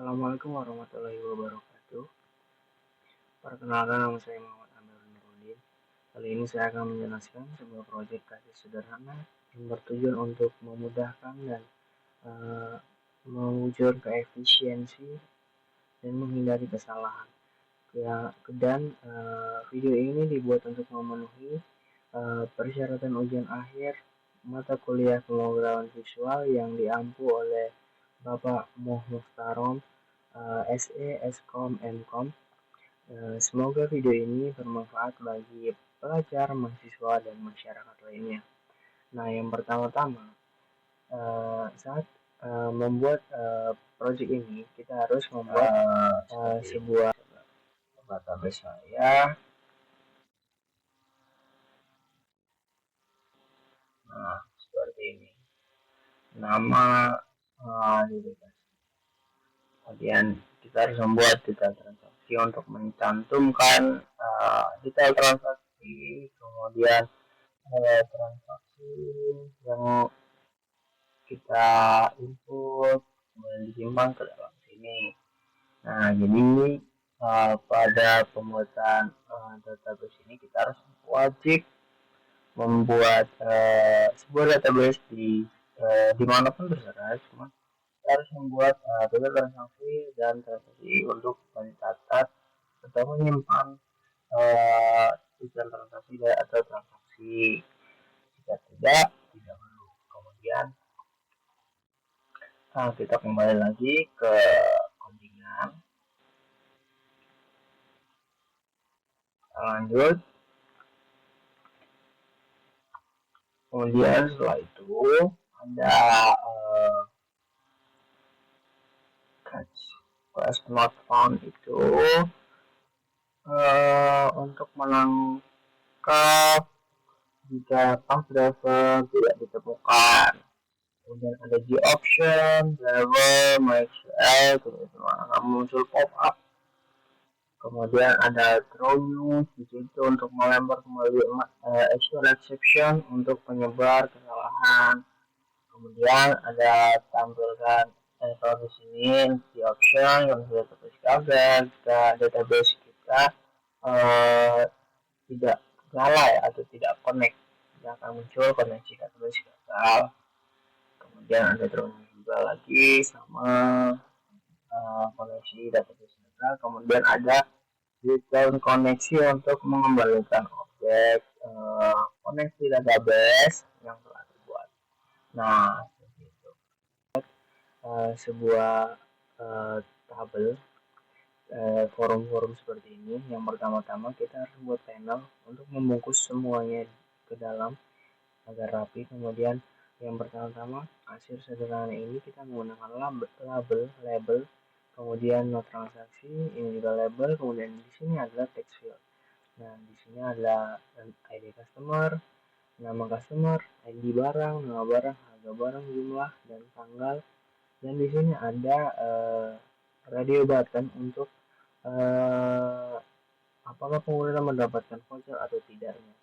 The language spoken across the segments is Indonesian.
Assalamualaikum warahmatullahi wabarakatuh. Perkenalkan, nama saya Muhammad Amir Nurudin. Kali ini saya akan menjelaskan sebuah proyek kasus sederhana yang bertujuan untuk memudahkan dan mewujud ke efisiensi dan menghindari kesalahan. Video ini dibuat untuk memenuhi persyaratan ujian akhir mata kuliah pemrograman visual yang diampu oleh Bapak Muhtarom SE, Skom, Mkom. Semoga video ini bermanfaat bagi pelajar, mahasiswa, dan masyarakat lainnya. Nah, yang pertama-tama, saat membuat project ini, kita harus membuat sebuah database saya. Nah, seperti ini. Nama kemudian kita harus membuat detail transaksi untuk mencantumkan detail transaksi, kemudian transaksi yang kita input kemudian disimpan ke dalam sini. Nah, jadi pada pembuatan database ini kita harus wajib membuat sebuah database di dimanapun terserah, cuma kita harus membuat data transaksi dan transaksi untuk mencatat atau menyimpan detail transaksi atau transaksi. Jika tidak perlu. Kemudian kita kembali lagi ke codingan. Lanjut. Kemudian setelah itu ada catch was not found itu untuk menangkap jika path driver tidak ditemukan. Kemudian ada G option, driver, MySQL, kemudian akan muncul pop up. Kemudian ada throw news di situ untuk melempar kembali exception untuk penyebar kesalahan. Kemudian ada tampilkan kalau di sini di option yang sudah tersedia jika database kita tidak nyala ya, atau tidak connect, akan muncul koneksi database gagal. Kemudian ada throw news juga lagi sama koneksi database gagal. Kemudian ada return koneksi untuk mengembalikan objek koneksi database yang telah dibuat. Nah, itu sebuah tabel forum-forum seperti ini. Yang pertama-tama kita harus buat panel untuk membungkus semuanya ke dalam agar rapi. Kemudian yang pertama-tama hasil sederhana ini kita menggunakan label, kemudian not transaksi, ini juga label, kemudian di sini adalah text field. Nah, di sini ada ID customer, nama customer, ID barang, nama barang, harga barang, jumlah, dan tanggal. Dan di sini ada radio button untuk apakah pengguna mendapatkan voucher atau tidaknya.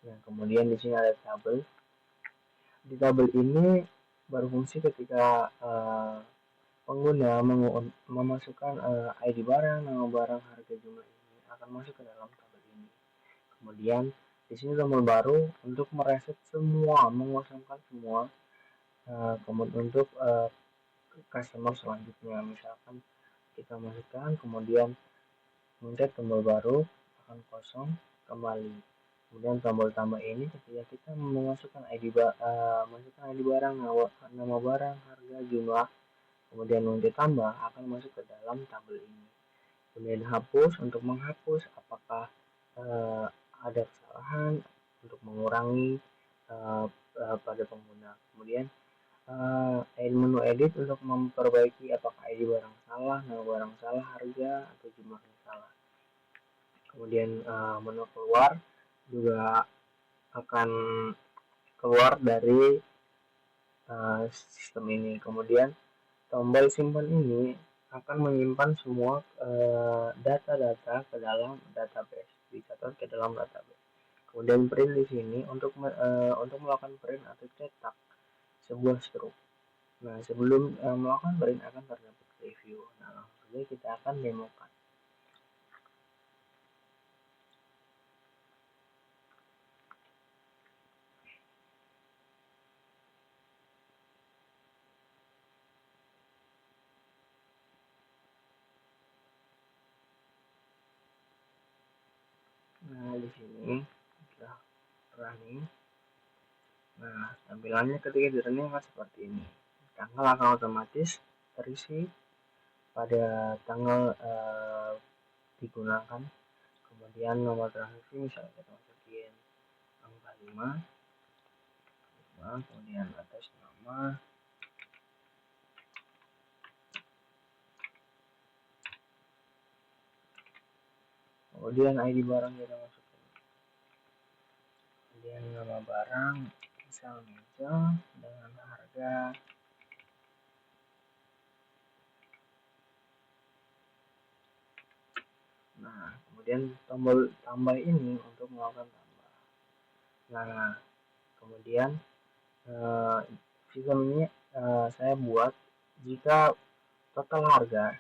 Nah, kemudian di sini ada tabel. Di tabel ini berfungsi ketika pengguna memasukkan ID barang, nama barang, harga, jumlah ini akan masuk ke dalam tabel ini. Kemudian di sini tombol baru untuk mereset semua, mengosongkan semua. Kemudian untuk customer selanjutnya, misalkan kita masukkan, kemudian mencet tombol baru akan kosong kembali. Kemudian tombol tambah ini ketika kita memasukkan ID barang, nama barang, harga, jumlah, kemudian mencet tambah akan masuk ke dalam tabel ini. Kemudian hapus untuk menghapus apakah ada kesalahan untuk mengurangi pada pengguna. Kemudian menu edit untuk memperbaiki apakah ID barang salah, nama barang salah, harga atau jumlahnya salah. Kemudian menu keluar juga akan keluar dari sistem ini. Kemudian tombol simpan ini akan menyimpan semua data-data ke dalam database, dicatat ke dalam database. Kemudian print di sini untuk melakukan print atau cetak sebuah struk. Nah, sebelum melakukan print akan terdapat preview. Nah, langsung saja kita akan demokan. Nah, di sini sudah running. Nah, tampilannya ketika di running akan seperti ini. Tanggal akan otomatis terisi pada tanggal digunakan. Kemudian nomor transaksi misalnya kita masukin angka 5, kemudian atas nama, kemudian ID barang kita masukin, kemudian nama barang misal meja dengan harga Nah, kemudian tombol tambah ini untuk melakukan tambah. Nah, kemudian sistem ini saya buat jika total harga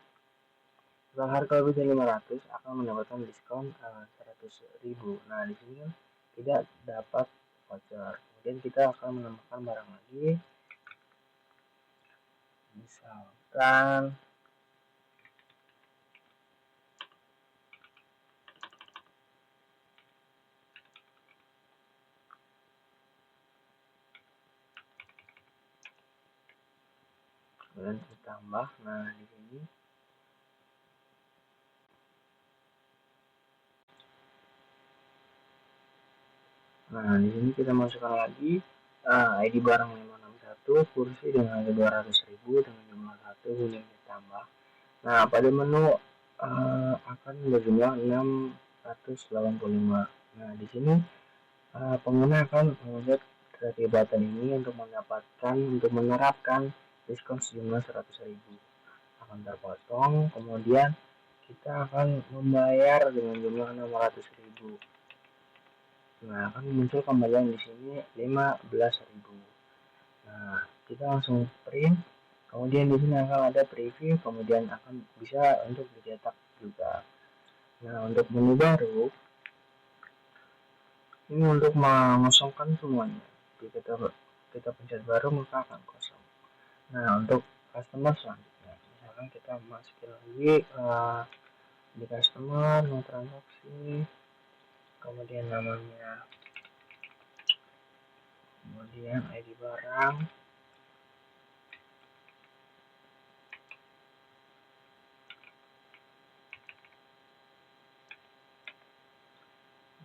lebih dari 500 akan mendapatkan diskon 100.000. Nah, di sini kan tidak dapat voucher. Kemudian kita akan menambahkan barang lagi. Misalkan kemudian ditambah. Nah, di sini kita masukkan lagi ID barang 561, kursi dengan harga 200.000 dengan jumlah 1 kemudian ditambah. Nah, pada menu akan berjumlah 685. Nah, di sini pengguna akan memencet kreatif button ini untuk menerapkan diskon sejumlah 100.000 akan terpotong. Kemudian kita akan membayar dengan jumlah 600.000. Nah, akan muncul kembalian di sini 15.000. Nah, kita langsung print. Kemudian di sini akan ada preview, kemudian akan bisa untuk dicetak juga. Nah, untuk menu baru ini untuk mengosongkan semuanya. Jika kita pencet baru maka akan kosong. Nah, untuk customer selanjutnya, misalkan kita masukin lagi di customer, mau transaksi, kemudian namanya, kemudian ID barang,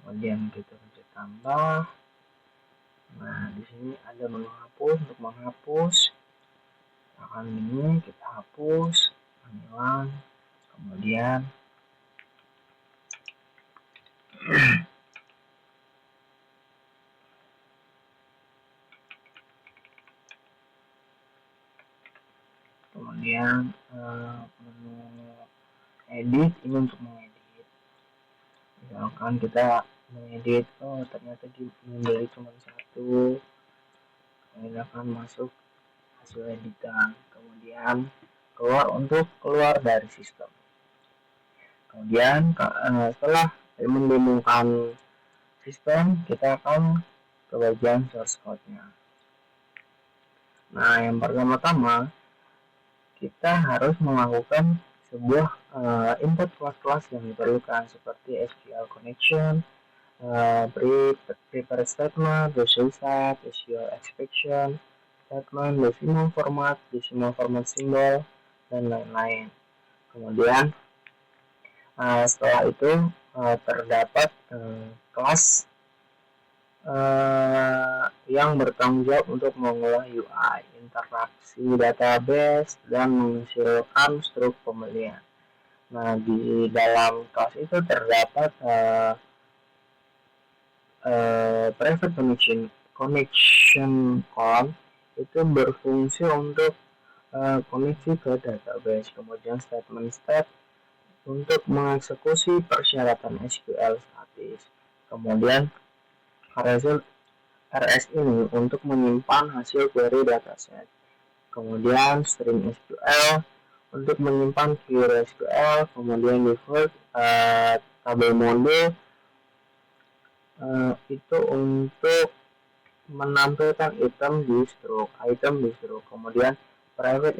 kemudian kita pencet tambah. Nah, di sini ada menu hapus. Untuk menghapus akan ini kita hapus, hilang, kemudian menu edit ini untuk mengedit. Misalkan kita mengedit, ternyata di membeli cuma satu, kemudian akan masuk hasil editan, kemudian keluar dari sistem. Kemudian setelah mendemongkan sistem, kita akan ke bagian source code-nya. Nah, yang pertama-tama kita harus melakukan sebuah input kelas-kelas yang diperlukan seperti SQL connection, prepare statement, result set, SQL exception statement, decimal format symbol, dan lain-lain. Kemudian setelah itu terdapat kelas yang bertanggung jawab untuk mengolah UI, interaksi database, dan menghasilkan struk pembelian. Nah, di dalam kelas itu terdapat private connection call itu berfungsi untuk koneksi ke database. Kemudian statement state untuk mengeksekusi persyaratan SQL statis. Kemudian RS ini untuk menyimpan hasil query dataset. Kemudian string SQL untuk menyimpan query SQL, kemudian default tabel mode itu untuk menampilkan item di stroke, kemudian private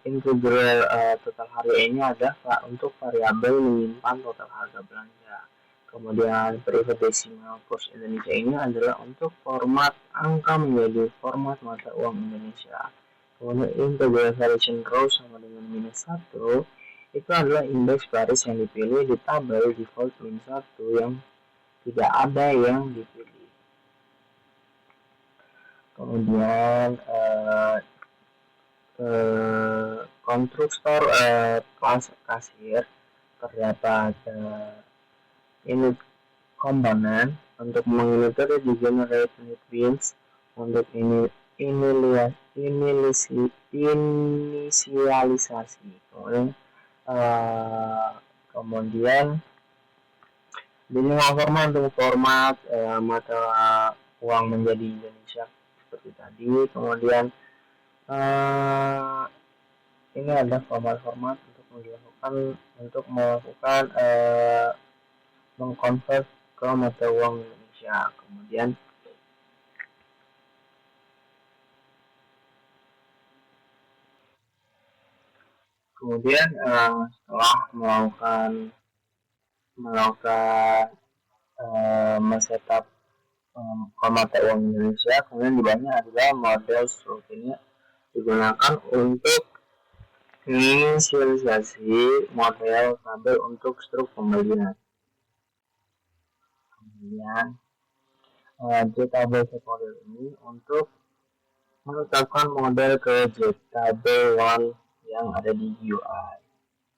integer total harga ini adalah untuk variabel menyimpan total harga belanja. Kemudian private decimal cost Indonesia ini adalah untuk format angka menjadi format mata uang Indonesia. Kemudian integer variation row sama dengan -1 itu adalah indeks baris yang dipilih di tabel default -1 yang tidak ada yang dipilih. Kemudian konstruktor kelas kasir terdapat init komponen untuk menginitialisir di generate net beans untuk inisialisasi. Kemudian decimal format untuk format mata uang menjadi Indonesia seperti tadi. Kemudian ini ada format-format untuk melakukan mengkonvert ke mata uang Indonesia. Kemudian setelah melakukan men-setup ke mata uang Indonesia, kemudian di bawahnya adalah model stroke ini digunakan untuk inisialisasi model tabel untuk struk pembelian. Kemudian JTabel set model ini untuk menetapkan model ke JTabel 1 yang ada di UI.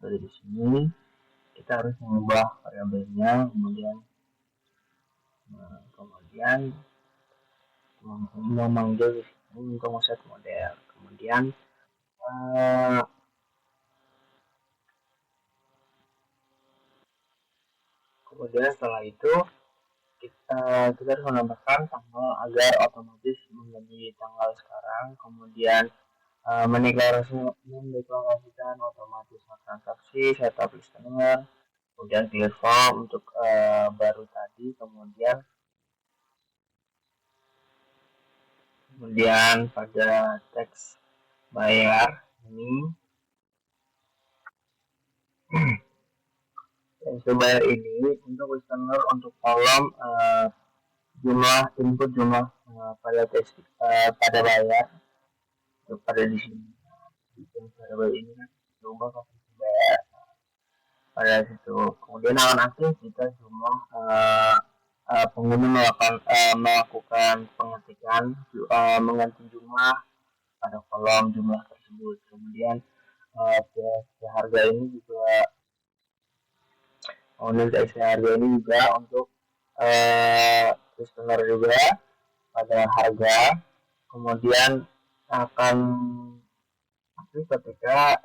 Jadi di sini kita harus mengubah variabelnya, kemudian memanggil untuk set model. Kemudian setelah itu kita harus menambahkan tanggal agar otomatis menjadi tanggal sekarang. Kemudian mendeklarasikan otomatis transaksi, setup listener, kemudian clear form untuk baru tadi, kemudian pada teks bayar ini untuk listener untuk kolom jumlah input pada bayar pada di sini. Pada bayar ini kan jumlah bayar pada situ. Kemudian akan aktif jika jumlah pengguna melakukan pengetikan mengganti jumlah pada kolom jumlah tersebut. Kemudian harga ini juga untuk listener juga pada harga. Kemudian akan aktif ketika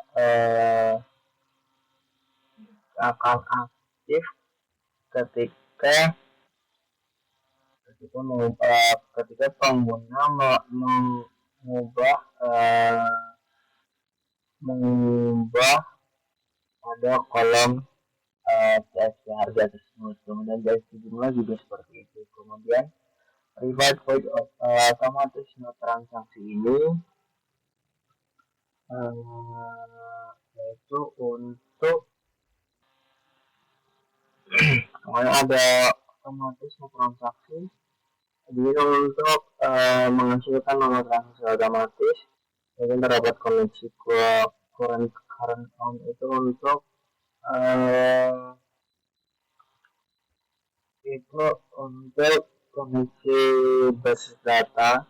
ketika pengguna mengubah pada kolom CSV harga tersebut. Kemudian CSV jumlah juga seperti itu. Kemudian provide void otomatis transaksi ini yaitu untuk ada otomatis transaksi jadi untuk menghasilkan nomor transaksi otomatis. Kemudian terdapat koneksi current count itu untuk koneksi basis data,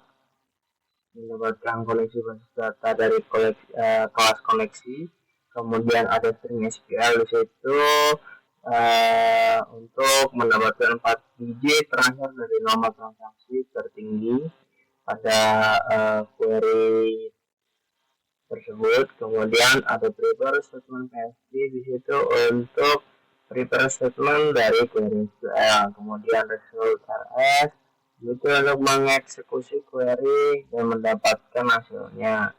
mendapatkan koneksi basis data dari kelas koneksi. Kemudian ada string SQL di situ untuk mendapatkan 4 digit terakhir dari nomor transaksi tertinggi pada query tersebut. Kemudian ada prepare statement PSD di situ untuk prepare statement dari query SQL. Kemudian result RS itu untuk mengeksekusi query dan mendapatkan hasilnya.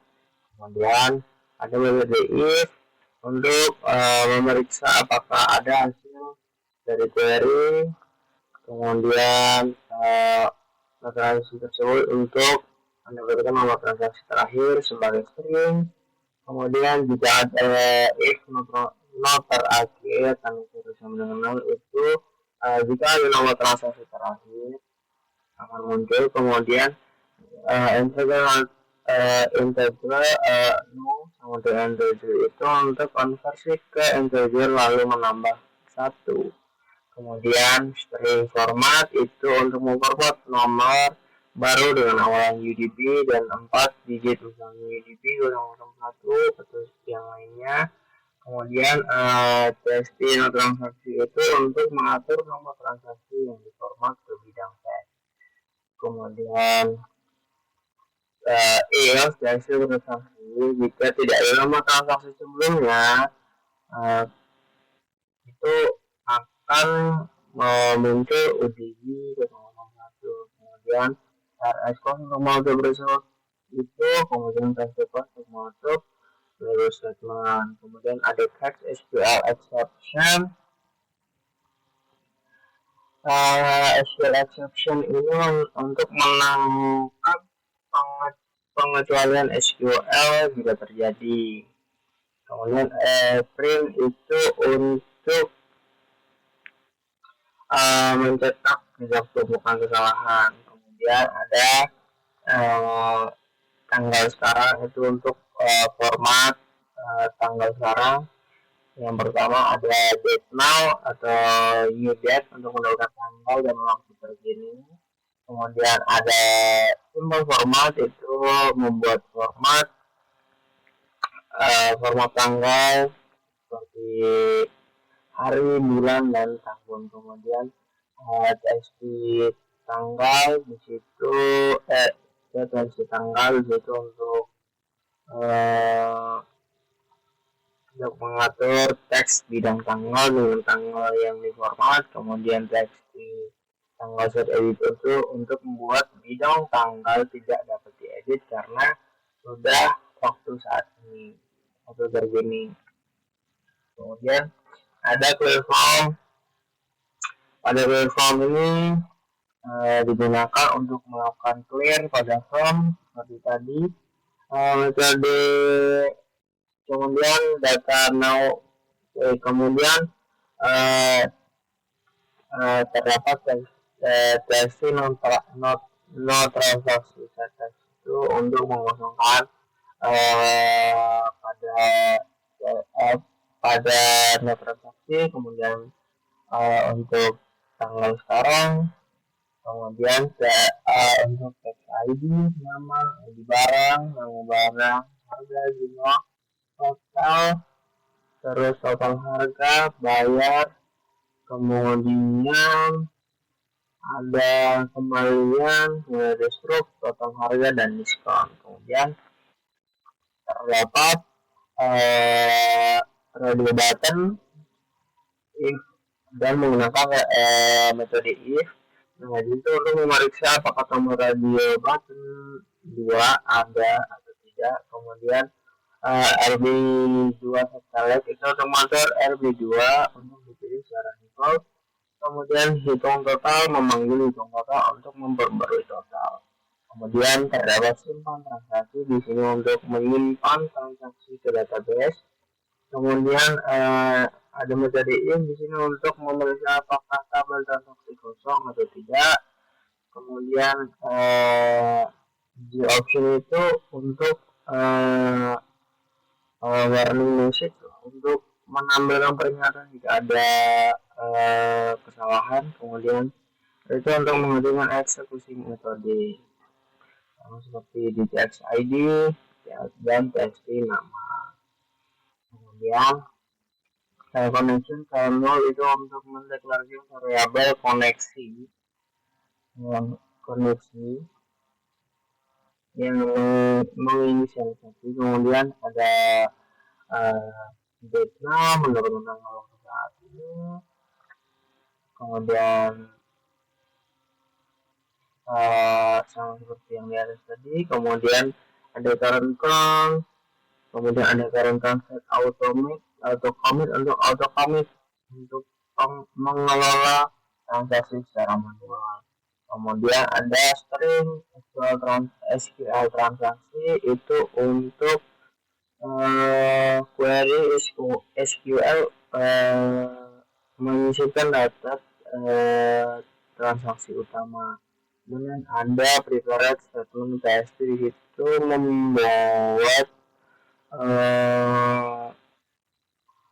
Kemudian ada if untuk memeriksa apakah ada hasil dari query, kemudian transaksi tersebut untuk mendapatkan nomor transaksi terakhir sebagai string. Kemudian jika ada if not terakhir tanda kurung sama dengan 0 itu jika ada nomor transaksi terakhir akan muncul. Kemudian integral no sama dengan integer itu untuk konversi ke integer lalu menambah 1. Kemudian string format itu untuk memformat nomor baru dengan awalan UDP dan 4 digit misalnya UDP 001 atau yang lainnya. Kemudian TXT transaksi itu untuk mengatur nomor transaksi yang diformat ke bidang text. Kemudian else TXT transaksi jika tidak ada nomor transaksi sebelumnya itu akan muncul UDP 001. Kemudian RS untuk multiple result itu, kemudian transfer untuk masuk lalu statement. Kemudian ada catch SQL exception. SQL exception ini untuk menangkap pengecualian SQL jika terjadi. Kemudian print itu untuk mencetak bukan kesalahan. Kemudian ada tanggal sekarang itu untuk format tanggal sekarang. Yang pertama ada date now atau new date untuk mendapatkan tanggal dan waktu terkini. Kemudian ada symbol format itu membuat format tanggal seperti hari, bulan, dan tahun. Kemudian TXT tanggal di situ TXT tanggal di situ untuk mengatur teks bidang tanggal dengan tanggal yang diformat. Kemudian teks di tanggal set edit itu untuk membuat bidang tanggal tidak dapat diedit karena sudah waktu saat ini atau tergini. Kemudian ada clear form. Pada clear form ini digunakan untuk melakukan clear pada form seperti tadi. Metode kemudian data now kemudian terdapat TXT no transaksi text itu untuk mengosongkan pada no transaksi. Kemudian untuk tanggal sekarang, kemudian untuk text ID, nama, ID barang, harga, jumlah, total, terus total harga, bayar, kemudian ada kembalian, ada struk, total harga, dan diskon. Kemudian terdapat radio button if dan menggunakan metode if. Nah, itu untuk memeriksa apakah tombol radio button 2 ada atau tidak. Kemudian RB2 select itu untuk mengatur RB2 untuk dipilih secara default. Kemudian hitung total memanggil hitung total untuk memperbarui total. Kemudian terdapat simpan transaksi di sini untuk menyimpan transaksi ke database. Kemudian ada metode in di sini untuk memeriksa apakah tabel transaksi kosong atau tidak. Kemudian the option itu untuk warning message untuk menampilkan peringatan jika ada kesalahan. Kemudian itu untuk menghentikan eksekusi metode seperti di text ID dan text nama. Kemudian connection kernel itu untuk mendeklarasikan variabel koneksi yang menginisialisasi. Kemudian ada date now mendapatkan tanggal waktu saat ini. Kemudian sama seperti yang di atas tadi. Kemudian ada current count, kemudian ada current count set automatic auto commit untuk mengelola transaksi secara manual. Kemudian ada string SQL transaksi itu untuk query SQL menyisipkan data transaksi utama. Kemudian ada prepared statement PST di situ membuat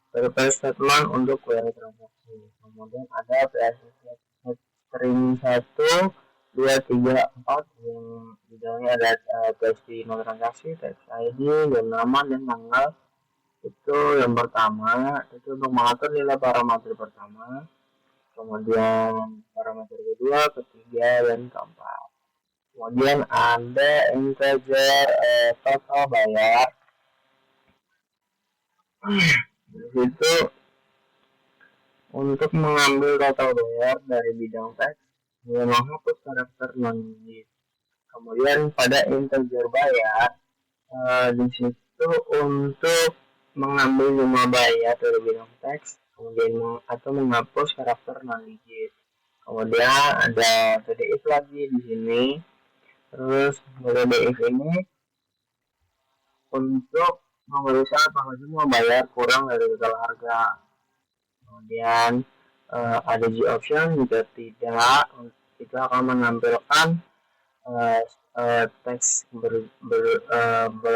prepared statement untuk query transaksi. Kemudian ada PST string 1, 2, 3, 4 yang di dalamnya ada text email transaksi, text ID, dan nama dan tanggal. Itu yang pertama, itu untuk mengatur nilai parameter pertama, kemudian parameter kedua, ketiga, dan keempat. Kemudian ada integer total bayar. Di situ untuk mengambil total bayar dari bidang teks, menghapus karakter non-digit. Kemudian pada integer bayar, di situ untuk mengambil jumlah bayar dari bidang teks, kemudian atau menghapus karakter non-digit. Kemudian ada TDIF lagi di sini. Terus TDIF ini untuk memeriksa apakah jumlah bayar kurang dari total harga. Kemudian ada G option, jika tidak itu akan menampilkan teks berbunyi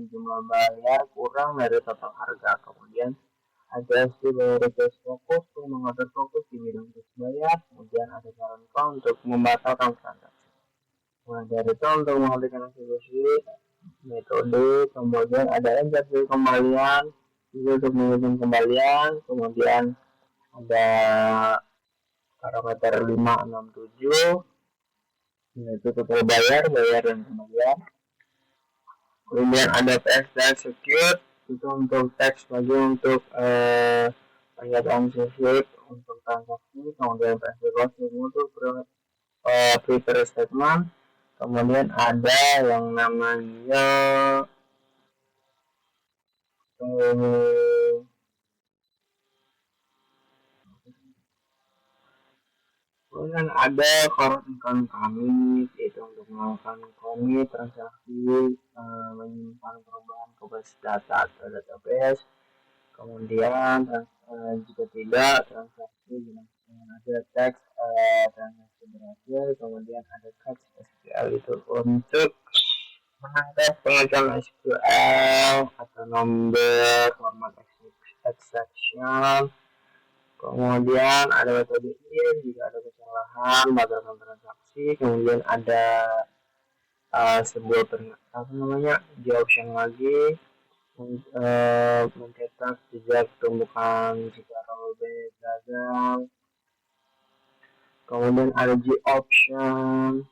jumlah bayar kurang dari total harga. Kemudian ada request fokus untuk mengatur fokus di bidang teks bayar. Kemudian ada saran untuk membatalkan transaksi. Nah, dari itu untuk menghentikan eksekusi metode. Kemudian ada injek kembalian untuk menghitung kembalian. Kemudian ada parameter 5, 6, 7 yaitu total bayar dan kembalian. Kemudian ada PS dan secure itu untuk teks lagi untuk pernyataan secure untuk transaksi. Kemudian PS closing untuk prepare statement. Kemudian ada yang namanya kemudian ada current account commit, yaitu untuk melakukan commit transaksi, menyimpan perubahan ke base data atau database. Kemudian jika tidak transaksi dengan ada teks transaksi berhasil. Kemudian ada teks SQL itu untuk menangkap pengecualian SQL atau nomor format exception. Kemudian ada metode if jika ada kesalahan batalkan transaksi. Kemudian ada sebuah G option lagi mencetak jejak tumbukan jika rollback gagal. Kemudian ada G option,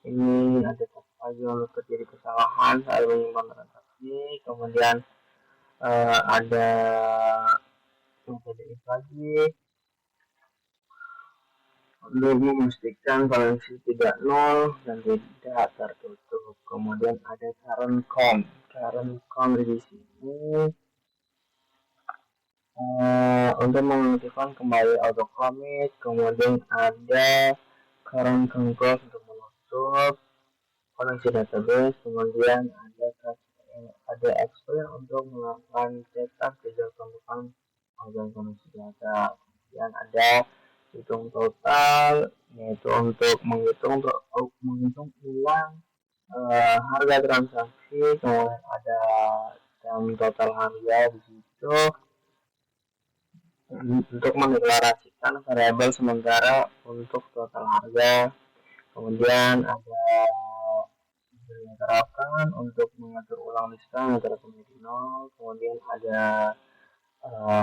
ini ada lagi untuk terjadi kesalahan saat menyimpan transaksi. Kemudian ada metode if lagi untuk memastikan koneksi tidak nol dan tidak tertutup. Kemudian ada current count di sini untuk mengaktifkan kembali auto commit. Kemudian ada current count untuk menutup koneksi database. Kemudian ada expire untuk melakukan cetak jejak tumbukan dan koneksi data. Kemudian ada hitung total, yaitu untuk menghitung ulang harga transaksi. Kemudian ada jam total harga di situ untuk mendeklarasikan variabel sementara untuk total harga. Kemudian ada diterapkan untuk mengatur ulang listang antara menjadi 0. Kemudian ada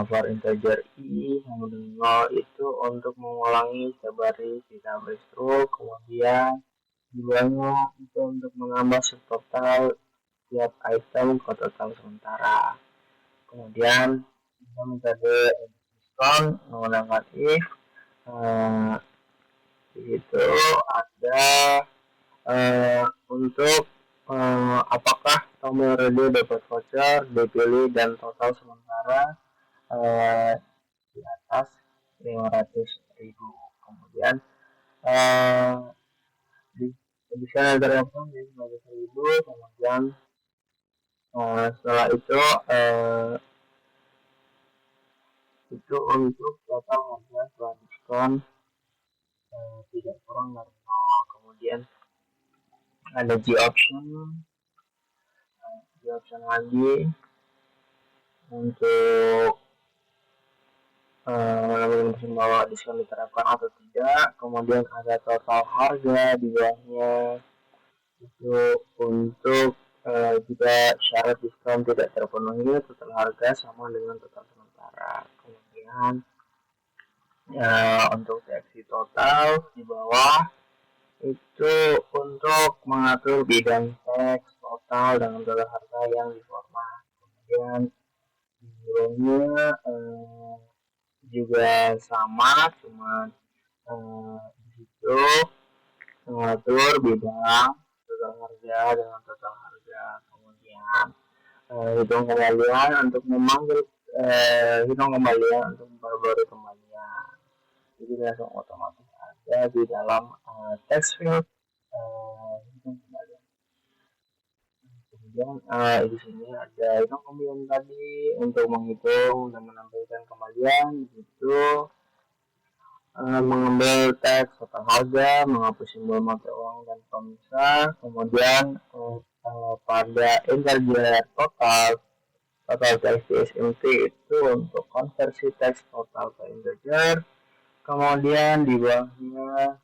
for integer i sama dengan 0 itu untuk mengulangi sebaris database row. Kemudian keduanya itu untuk menambah subtotal tiap item ke total sementara. Kemudian kita metode diskon menggunakan if itu ada untuk apakah tombol ready dapat voucher dipilih dan total sementara sementara di atas 500.000. Kemudian bisa terapkan di 500.000. Kemudian setelah itu untuk total harga setelah diskon tidak kurang dari 0. Kemudian ada G option lagi untuk bahwa diskon diterapkan atau tidak. Kemudian ada total harga di bawahnya itu untuk jika syarat diskon tidak terpenuhi, total harga sama dengan total sementara. Kemudian untuk seksi total di bawah itu untuk mengatur bidang teks total dengan total harga yang diformat. Kemudian di bawahnya juga sama, cuma di situ mengatur bidang total harga dengan total harga. Kemudian hitung kembalian untuk memanggil hitung kembalian untuk memperbarui kembalian. Jadi langsung otomatis ada di dalam text field hitung kembalian. Kemudian di sini ada hitung kembalian tadi untuk menghitung dan menampilkan kembalian. Itu mengambil teks total harga, menghapus simbol mata uang dan pemisah. Kemudian pada integer total teks di SMT itu untuk konversi teks total ke integer. Kemudian di bawahnya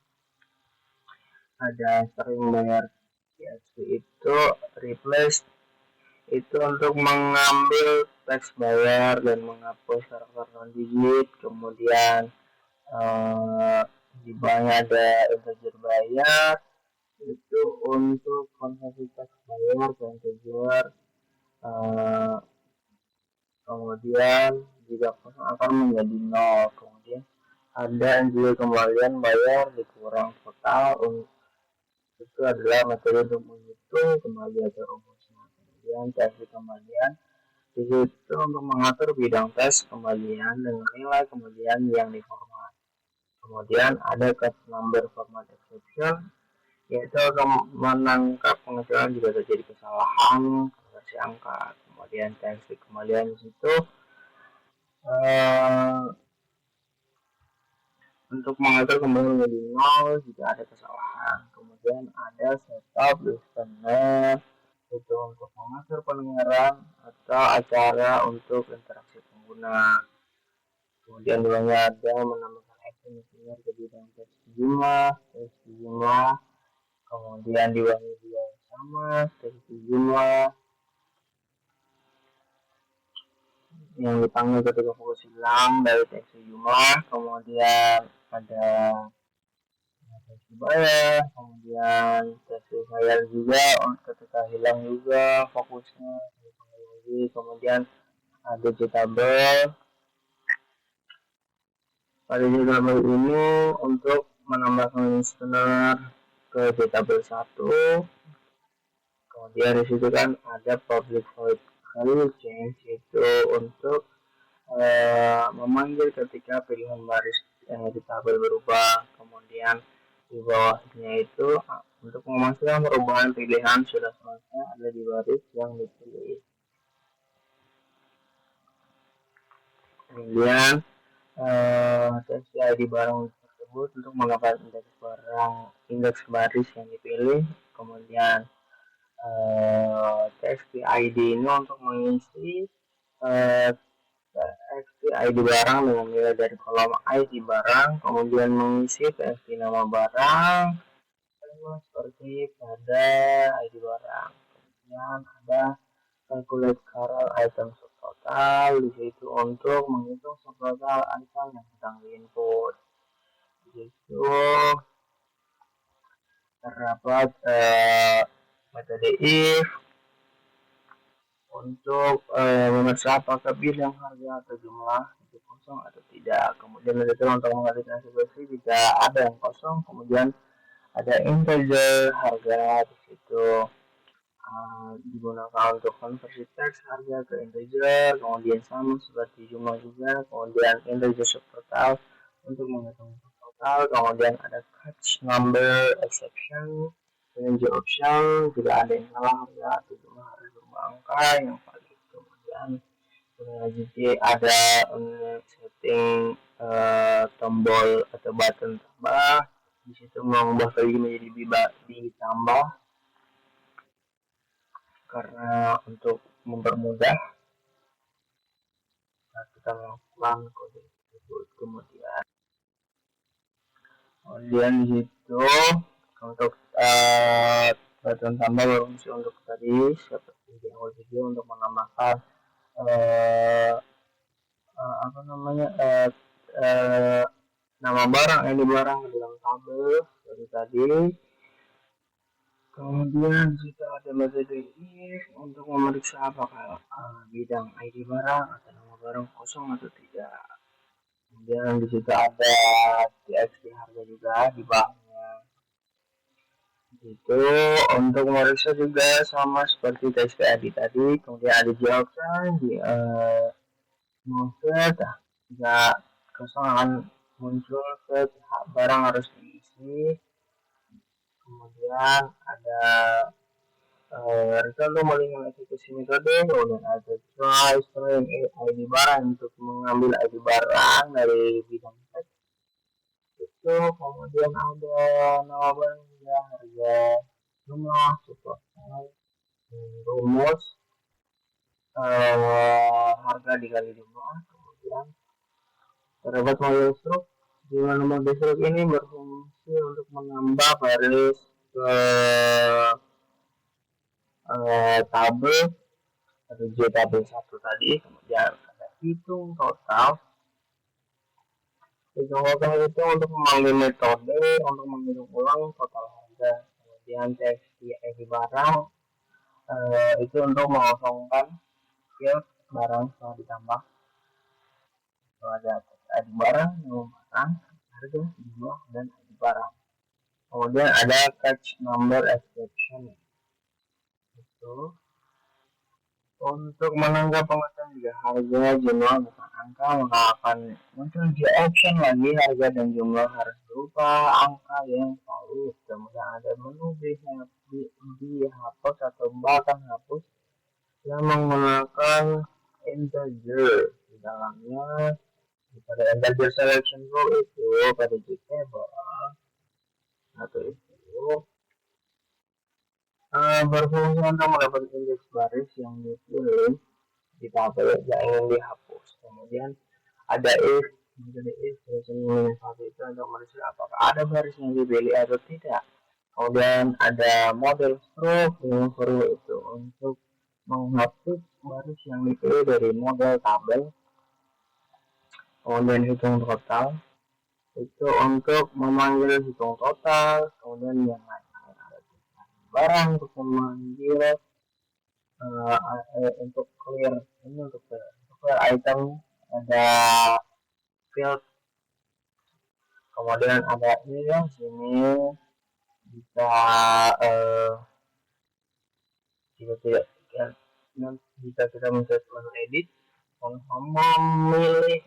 ada sering bayar PHP itu replace itu untuk mengambil teks bayar dan menghapus karakter non digit. Kemudian di bawahnya ada integer bayar itu untuk konversi teks bayar ke integer. Kemudian jika kosong akan menjadi 0. Kemudian ada juga kembalian bayar dikurang total. Itu adalah metode untuk menghitung kembali atau rumusnya. Kemudian tes kembalian di situ untuk mengatur bidang tes kembalian dengan nilai kembalian yang diformat. Kemudian ada case number format exception, yaitu untuk menangkap pengecilan jika terjadi kesalahan konversi angka. Kemudian tes kembalian di situ untuk mengatur kembali menjadi 0 jika ada kesalahan. Kemudian ada setup listener itu untuk mengatur pendengaran atau acara untuk interaksi pengguna. Kemudian dulunya ada menambahkan action listener ke bidang teks jumlah. Kemudian di bawahnya juga sama teks jumlah yang dipanggil ketika fokus hilang dari teks jumlah. Kemudian ada teks bayar, kemudian teks bayar juga ketika hilang juga fokusnya lagi. Kemudian ada tabel. Pada tabel ini untuk menambahkan listener ke tabel 1. Kemudian di situ kan ada public void value change itu untuk memanggil ketika pilihan baris di tabel berubah. Kemudian di bawahnya itu untuk memastikan perubahan pilihan sudah selesai ada di baris yang dipilih. Kemudian teks ID barang tersebut untuk mengapa indeks baris yang dipilih. Kemudian teks ID ini untuk mengisi txt ID barang dengan nilai dari kolom ID barang, kemudian mengisi txt nama barang seperti pada ID barang. Kemudian ada calculate current item subtotal di situ untuk menghitung subtotal item yang sedang diinput. Di situ terdapat metode if untuk memeriksa apakah bidang harga atau jumlah itu kosong atau tidak. Kemudian ada untuk mengalihkan situasi jika ada yang kosong. Kemudian ada integer harga di situ digunakan untuk konversi teks harga ke integer, kemudian sama seperti jumlah juga, kemudian integer subtotal untuk menghitung total, kemudian ada catch number exception, range option, jika ada yang salah harga atau jumlah harga jumlah angka yang valid, kemudian jadi ada setting tombol atau button tambah, di situ mengubah value menjadi ditambah karena untuk mempermudah kita melakukan kode tersebut. Kemudian di situ untuk button tambah berfungsi untuk tadi seperti di awal video untuk menambahkan nama barang ID barang ke dalam tabel dari tadi. Kemudian jika ada metode if untuk memeriksa apakah bidang ID barang atau nama barang kosong atau tidak. Kemudian di situ ada txt harga juga di bawahnya. Itu untuk memeriksa juga sama seperti txt ID tadi. Kemudian ada jawaban di set jika kosong akan muncul set barang harus diisi. Kemudian ada return untuk melihat eksekusi metode, kemudian ada try string ID barang untuk mengambil ID barang dari bidang teks itu, kemudian ada nama barang juga, harga, jumlah, total, rumus, harga dikali jumlah, kemudian terdapat model stroke. Di mana model stroke ini berfungsi untuk menambah baris ke tabel atau tabel 1 tadi. Kemudian ada hitung total. Hitung total itu untuk memanggil metode untuk menghitung ulang total harga. Kemudian txt ID barang itu untuk mengosongkan field barang setelah ditambah. Ada ID barang, nama barang, harga, jumlah, dan ID barang. Kemudian ada catch number exception. Itu untuk menangkap pengecualian jika harga, jumlah, bukan angka, maka akan muncul di option lagi harga dan jumlah harus berupa angka yang valid. Kemudian ada menu dihapus atau bahkan hapus yang menggunakan integer di dalamnya. Pada integer selection row itu pada table atau itu berfungsi untuk mendapat indeks baris yang dipilih di tabel yang ingin dihapus. Kemudian ada if, satu itu untuk mereview apakah ada baris yang dipilih atau tidak. Kemudian ada model stroke yang perlu itu untuk menghapus baris yang dipilih dari model tabel. Kemudian hitung total itu untuk memanggil hitung total. Kemudian yang lain ada barang untuk memanggil untuk clear ini untuk clear item ada field. Kemudian ada ini yang sini bisa jika kita mencet menu edit memilih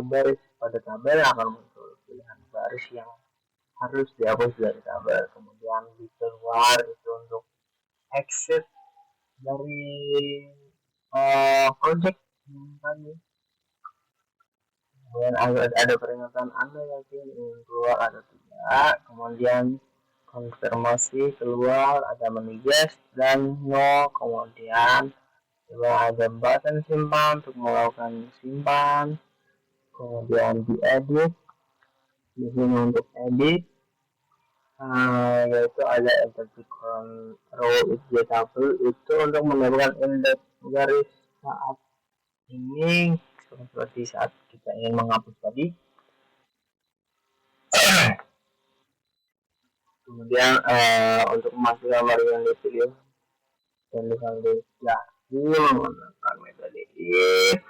baris pada tabel akan muncul pilihan baris yang harus dihapus dari tabel. Kemudian di keluar itu untuk exit dari project tadi. Kemudian ada peringatan Anda yakin ingin keluar atau tidak. Kemudian konfirmasi keluar, ada menu yes dan no. Kemudian ada button simpan untuk melakukan simpan. Kemudian diedit, di sini untuk edit yaitu ada enter row is table itu untuk mendapatkan indeks garis saat ini seperti saat kita ingin menghapus tadi. Kemudian untuk memastikan gambar yang dipilih dan diambil menggunakan metode if.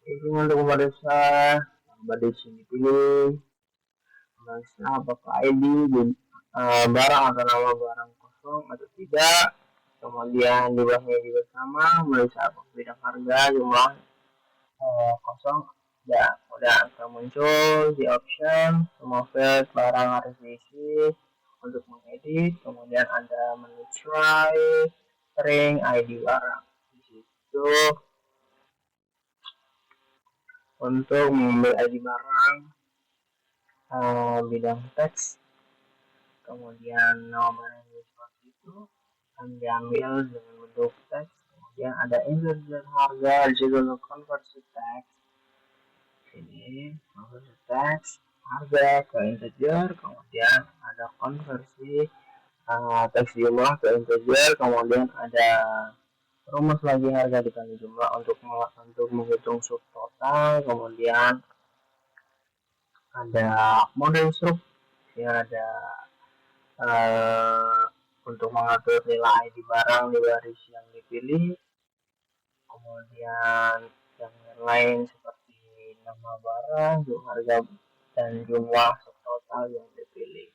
Ini untuk memeriksa gambar di sini pilih memeriksa apakah ID barang atau nama barang kosong atau tidak. Kemudian di bawahnya juga sama, menulis bidang harga jumlah kosong. Ya, udah angka muncul di option, semua field barang harus diisi untuk mengedit. Kemudian ada menu try, string, ID barang. Di situ untuk mengambil ID barang, bidang teks, kemudian nama barang seperti itu akan diambil dengan bentuk teks. Kemudian ada insert harga di situ untuk conversi teks. Ini conversi teks harga ke integer, kemudian ada konversi teks jumlah ke integer, kemudian ada rumus lagi harga dikali jumlah untuk menghitung subtotal, kemudian ada model struk, ya ada untuk mengatur nilai ID barang di baris yang dipilih, kemudian yang lain seperti nama barang, harga dan jumlah subtotal yang dipilih.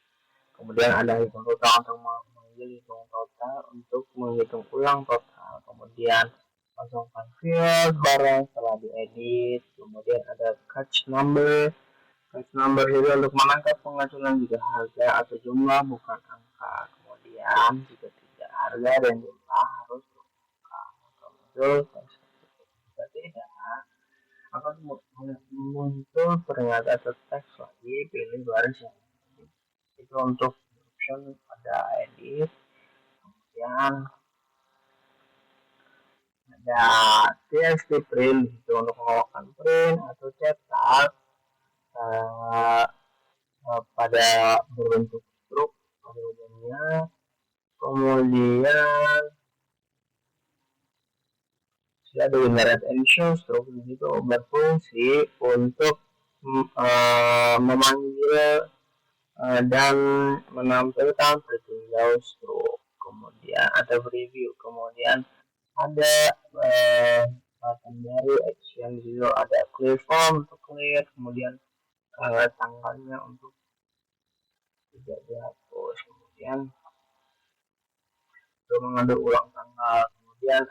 Kemudian ada hitung total untuk mengambil hitung total untuk menghitung ulang total. Kemudian kosongkan field barang setelah diedit. Kemudian ada catch number. Catch number itu untuk menangkap pengaculan jika harga atau jumlah bukan angka. Kemudian jika tidak harga dan jumlah harus angka. Muncul jika tidak akan muncul pernyataan atau teks lagi, pilih baris yang itu untuk option ada edit. Kemudian ada txt print itu untuk melakukan print atau cetak pada berbentuk struk pada umumnya. Kemudian ada generate and show struk itu berfungsi untuk memanggil dan menampilkan pretinjau struk. Kemudian ada preview, kemudian ada dari action zero, ada clear form untuk clear, kemudian tanggalnya untuk tidak dihapus, kemudian untuk mengambil ulang tanggal, kemudian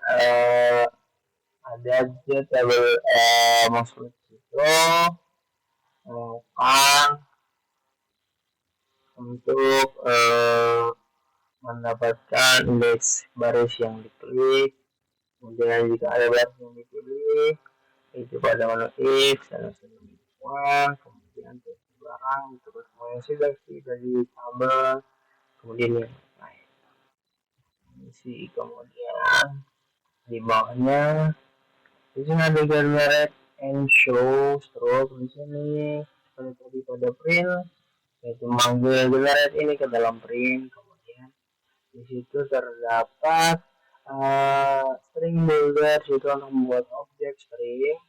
ada tabel masuk itu kan untuk mendapatkan indeks baris yang diklik. Kemudian jika ada baris yang dipilih itu pada menu X dan semua, kemudian barang itu semuanya seleksi dari tabel, kemudian yang lain isi. Kemudian di bawahnya di sini ada generate and show stroke. Di sini seperti tadi pada print, yaitu manggil generate ini ke dalam print. Kemudian di situ terdapat string builder itu untuk membuat objek string,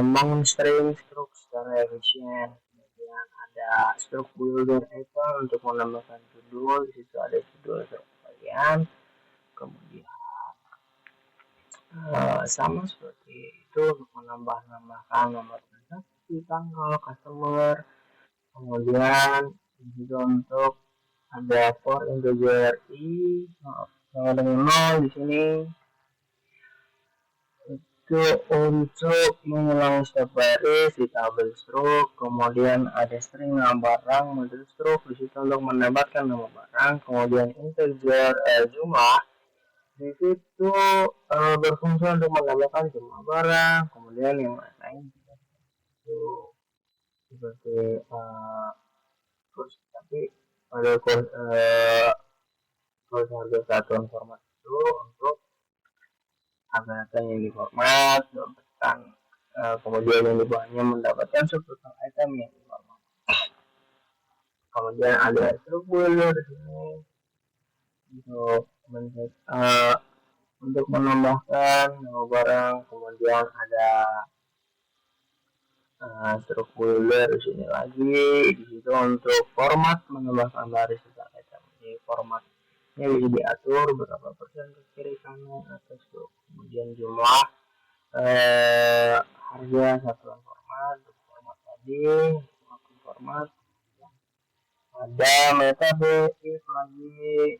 bangun string struk secara efisien. Kemudian ada struk builder item untuk menambahkan judul. Di situ ada judul kalian. Kemudian sama seperti itu untuk menambahkan nomor transaksi, tanggal, customer. Kemudian juga untuk ada for integer i sama dengan 0 di sini itu untuk mengulang setiap baris di tabel struk. Kemudian ada string nama barang, model struk di situ untuk mendapatkan nama barang. Kemudian integer jumlah di situ berfungsi untuk menambahkan jumlah barang. Kemudian yang lain itu seperti kurs, tapi pada kurs harga satuan format itu untuk harga yang diformat mendapatkan, kemudian yang di bawahnya mendapatkan subtotal item yang diformat. Kemudian ada struk builder di sini untuk menambahkan nama barang. Kemudian ada struk builder di sini lagi, di situ untuk format menambahkan baris serta item. Di formatnya bisa diatur berapa persen ke kiri kanan atas struk. Kemudian jumlah harga satuan format untuk format tadi, format ada metode if lagi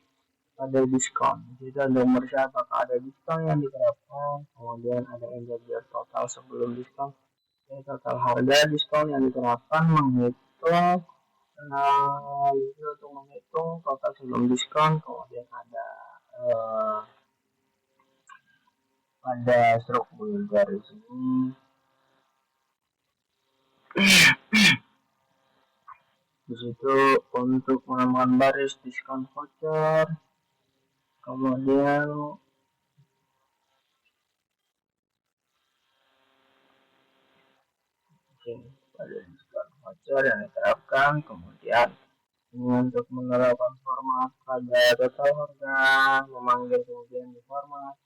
ada diskon. Jadi nomor siapa apakah ada diskon yang diterapkan, kemudian ada integer total sebelum diskon. Jadi total harga diskon yang diterapkan menghitung untuk menghitung total sebelum diskon, kemudian ada stroke dari sini. Di situ untuk menambahkan baris diskon voucher, kemudian pada diskon voucher yang diterapkan, kemudian untuk menerapkan format pada total harga, memanggil kemudian di format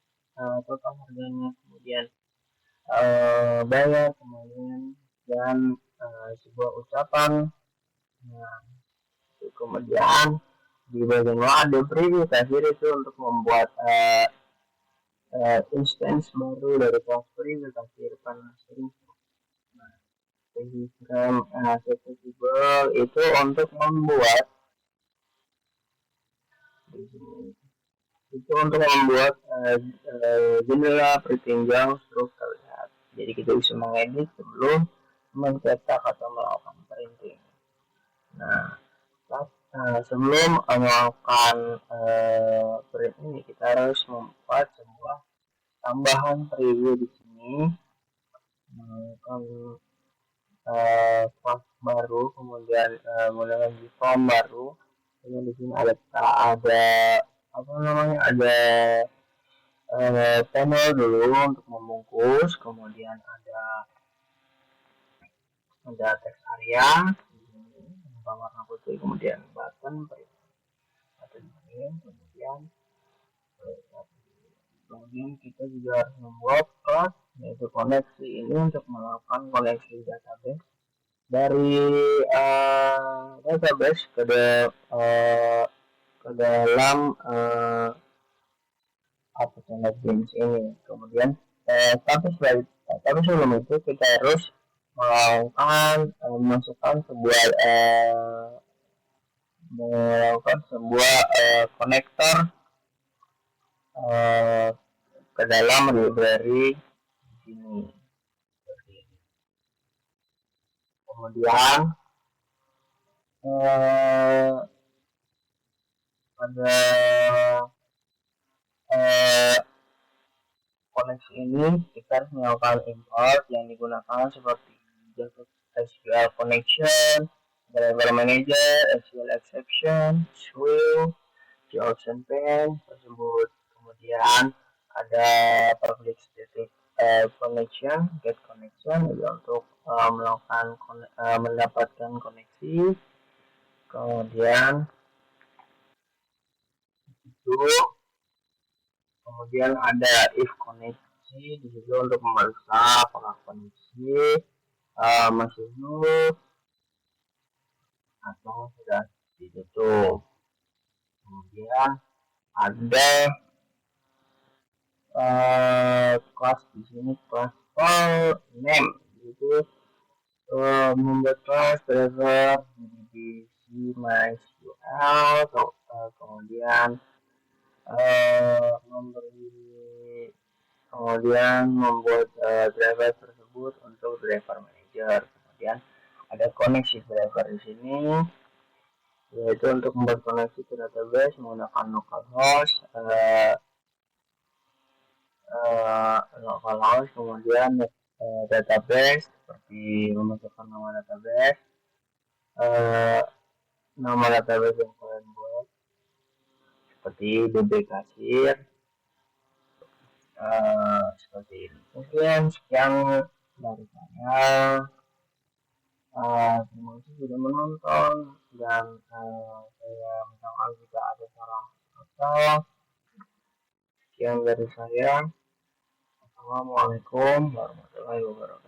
total harganya, kemudian bayar, kemudian dan sebuah ucapan. Nah, kemudian di bagian bawah ada preview kasir itu untuk membuat instance baru dari kelas preview kasir panas. Instagram accessible itu untuk membuat jendela pertinjau stroke terlihat. Jadi kita bisa mengedit sebelum mencetak atau melakukan printing. Nah, sebelum melakukan print ini kita harus membuat sebuah tambahan preview di sini, melakukan kelas baru, kemudian menggunakan form baru. Kemudian di sini ada panel dulu untuk membungkus, kemudian ada teks area warna putih, kemudian button kemudian kita juga harus membuat kelas yaitu koneksi ini untuk melakukan koneksi database dari database ke dalam aplikasi NetBeans ini. Kemudian tapi sebelum itu kita harus melakukan sebuah konektor ke dalam library sini. Kemudian pada koneksi ini kita harus melakukan import yang digunakan seperti SQL connection, driver manager, SQL exception, swing, option pen tersebut. Kemudian ada public static connection, get connection untuk mendapatkan koneksi. Kemudian ada if koneksi di situ untuk memeriksa apakah koneksi masih smooth atau sudah ditutup. Kemudian ada kelas di sini, kelas file name, itu membuat kelas driver DBC MySQL, kemudian membuat driver tersebut untuk driver manager. Kemudian ada koneksi driver di sini, yaitu untuk membuat koneksi ke database menggunakan localhost, kemudian database seperti memasukkan nama database yang kalian buat seperti DB kasir, seperti ini. Mungkin sekian dari saya. Terima kasih sudah menonton, dan saya minta maaf jika ada salah kata. Sekian dari saya. Assalamualaikum warahmatullahi wabarakatuh.